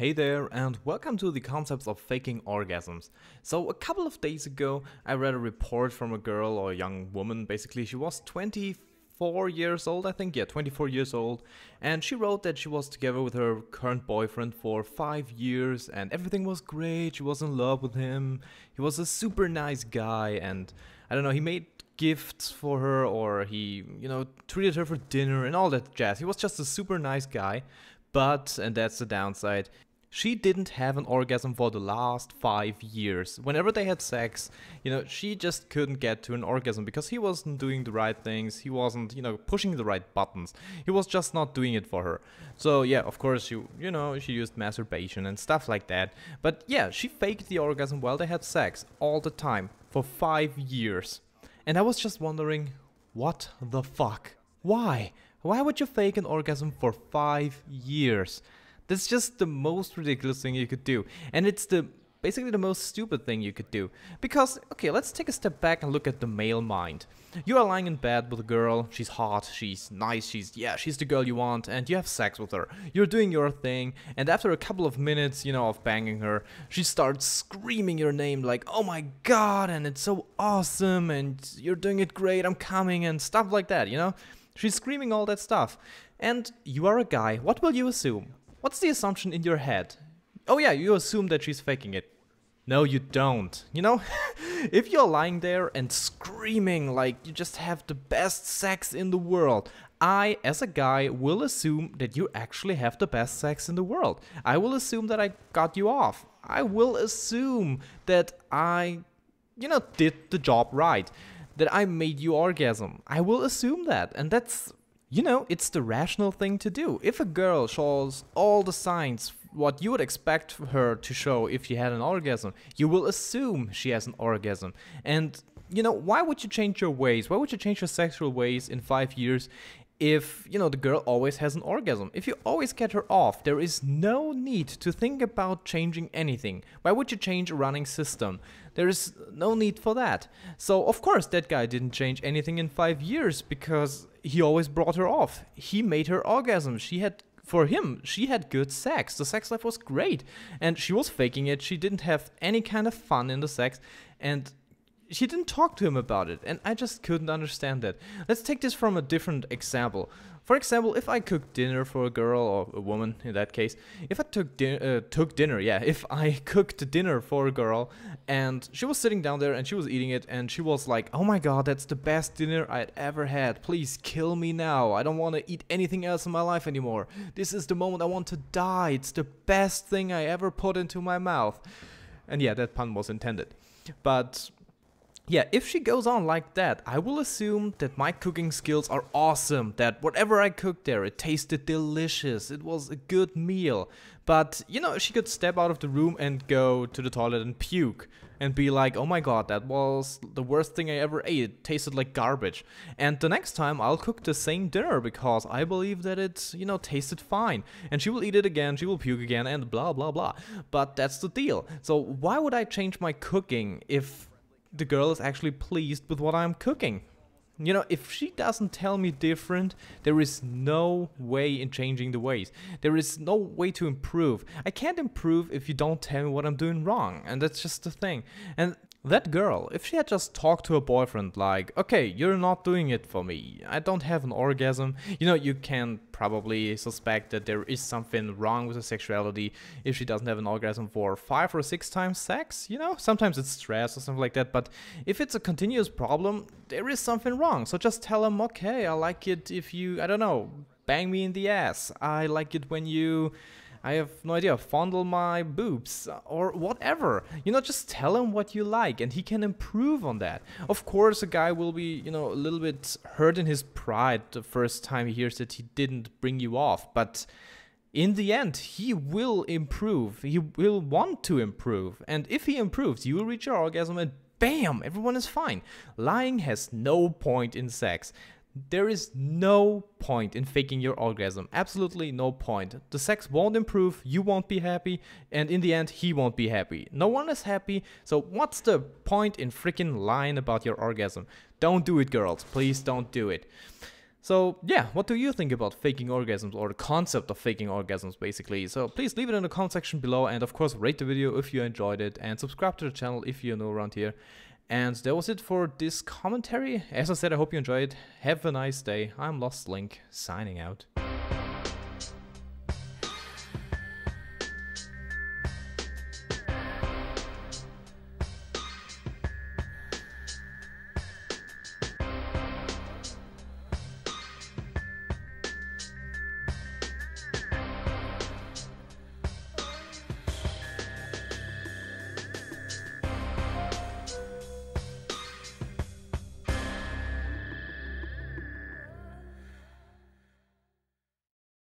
Hey there, and welcome to the concepts of faking orgasms. So, a couple of days ago, I read a report from a girl or a young woman. Basically, she was 24 years old, I think. Yeah, 24 years old. And she wrote that she was together with her current boyfriend for 5 years, and everything was great. She was in love with him. He was a super nice guy, and I don't know, he made gifts for her, or he, treated her for dinner and all that jazz. He was just a super nice guy. But, and that's the downside, she didn't have an orgasm for the last 5 years. Whenever they had sex, she just couldn't get to an orgasm because he wasn't doing the right things. He wasn't, pushing the right buttons. He was just not doing it for her. So yeah, of course, she used masturbation and stuff like that. But yeah, she faked the orgasm while they had sex all the time for 5 years. And I was just wondering, what the fuck? Why? Why would you fake an orgasm for 5 years? That's just the most ridiculous thing you could do. And it's basically the most stupid thing you could do. Because, okay, let's take a step back and look at the male mind. You are lying in bed with a girl, she's hot, she's nice, she's the girl you want, and you have sex with her. You're doing your thing, and after a couple of minutes, of banging her, she starts screaming your name like, oh my god, and it's so awesome, and you're doing it great, I'm coming, and stuff like that, She's screaming all that stuff. And you are a guy, what will you assume? What's the assumption in your head? Oh yeah, you assume that she's faking it. No, you don't. If you're lying there and screaming like you just have the best sex in the world, I, as a guy, will assume that you actually have the best sex in the world. I will assume that I got you off. I will assume that I, did the job right. That I made you orgasm. I will assume that. And that's, it's the rational thing to do. If a girl shows all the signs, what you would expect her to show if she had an orgasm, you will assume she has an orgasm. And, why would you change your ways? Why would you change your sexual ways in 5 years if, the girl always has an orgasm? If you always get her off, there is no need to think about changing anything. Why would you change a running system? There is no need for that. So, of course, that guy didn't change anything in 5 years because he always brought her off. He made her orgasm. For him, she had good sex. The sex life was great. And she was faking it. She didn't have any kind of fun in the sex. And she didn't talk to him about it, and I just couldn't understand that. Let's take this from a different example. For example, if I cooked dinner for a girl, or a woman in that case, if I if I cooked dinner for a girl, and she was sitting down there and she was eating it, and she was like, oh my god, that's the best dinner I'd ever had. Please kill me now. I don't want to eat anything else in my life anymore. This is the moment I want to die. It's the best thing I ever put into my mouth. And yeah, that pun was intended. But yeah, if she goes on like that, I will assume that my cooking skills are awesome, that whatever I cooked there, it tasted delicious, it was a good meal. But, she could step out of the room and go to the toilet and puke and be like, oh my god, that was the worst thing I ever ate, it tasted like garbage. And the next time I'll cook the same dinner because I believe that it, tasted fine. And she will eat it again, she will puke again, and blah blah blah. But that's the deal. So why would I change my cooking if the girl is actually pleased with what I'm cooking? If she doesn't tell me different, there is no way in changing the ways. There is no way to improve. I can't improve if you don't tell me what I'm doing wrong, and that's just the thing. And that girl, if she had just talked to her boyfriend like, okay, you're not doing it for me, I don't have an orgasm, you can probably suspect that there is something wrong with her sexuality if she doesn't have an orgasm for 5 or 6 times sex, sometimes it's stress or something like that, but if it's a continuous problem, there is something wrong. So just tell him, okay, I like it if you, I don't know, bang me in the ass, I like it when you, I have no idea, fondle my boobs, or whatever. Just tell him what you like, and he can improve on that. Of course, a guy will be, a little bit hurt in his pride the first time he hears that he didn't bring you off, but in the end, he will improve. He will want to improve, and if he improves, you will reach your orgasm, and bam, everyone is fine. Lying has no point in sex. There is no point in faking your orgasm. Absolutely no point. The sex won't improve, you won't be happy, and in the end, he won't be happy. No one is happy, so what's the point in freaking lying about your orgasm? Don't do it, girls. Please don't do it. So yeah, what do you think about faking orgasms, or the concept of faking orgasms basically? So please leave it in the comment section below, and of course rate the video if you enjoyed it, and subscribe to the channel if you're new around here. And that was it for this commentary. As I said, I hope you enjoyed. Have a nice day. I'm iLostLink, signing out.